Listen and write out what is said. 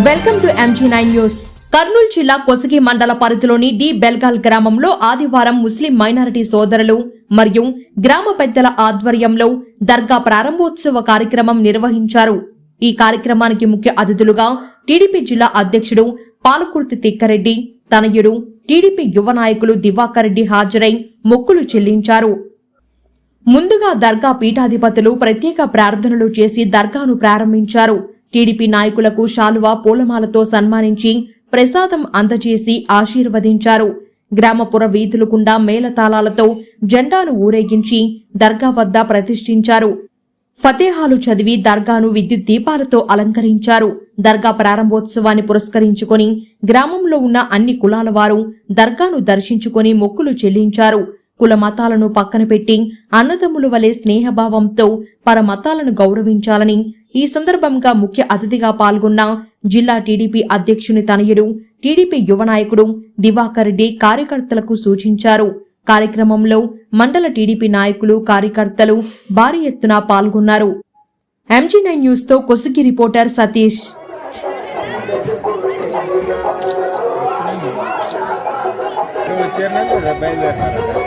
Welcome to MG9 news. Kurnool జిల్లా కొసగి మండల పరిధిలోని డి బెల్గాల్ గ్రామంలో ఆదివారం ముస్లిం మైనారిటీ సోదరులు మరియు గ్రామ పెద్దల ఆధ్వర్యంలో దర్గా ప్రారంభోత్సవ కార్యక్రమం నిర్వహించారు. ఈ కార్యక్రమానికి ముఖ్య అతిథులుగా టీడీపీ జిల్లా అధ్యక్షుడు పాలకుర్తి తిక్కారెడ్డి, తనయుడు టీడీపీ యువ నాయకులు దివాకర్ రెడ్డి హాజరై మొక్కులు చెల్లించారు. ముందుగా దర్గా పీఠాధిపతులు ప్రత్యేక ప్రార్థనలు చేసి దర్గాను ప్రారంభించారు. టీడీపీ నాయకులకు శాలువా పూలమాలతో సన్మానించి ప్రసాదం అందజేసి ఆశీర్వదించారు. గ్రామపుర వీధులు గుండా మేళతాళాలతో జెండాను ఊరేగించి దర్గా వద్ద ప్రతిష్ఠించారు. ఫతేహాలు చదివి దర్గాను విద్యుత్ దీపాలతో అలంకరించారు. దర్గా ప్రారంభోత్సవాన్ని పురస్కరించుకొని గ్రామంలో ఉన్న అన్ని కులాల వారు దర్గాను దర్శించుకొని మొక్కులు చెల్లించారు. కుల మతాలను పక్కన పెట్టి అన్నదమ్ముల వలె స్నేహభావంతో పరమతాలను గౌరవించాలని ఈ సందర్భంగా ముఖ్య అతిథిగా పాల్గొన్న జిల్లా టీడీపీ అధ్యక్షుని తనయుడు టీడీపీ యువ నాయకుడు దివాకర్ రెడ్డి కార్యకర్తలకు సూచించారు. కార్యక్రమంలో మండల టీడీపీ నాయకులు, కార్యకర్తలు భారీ ఎత్తున పాల్గొన్నారు. MG9 న్యూస్ తో కొసగి రిపోర్టర్ సతీష్. వచ్చారు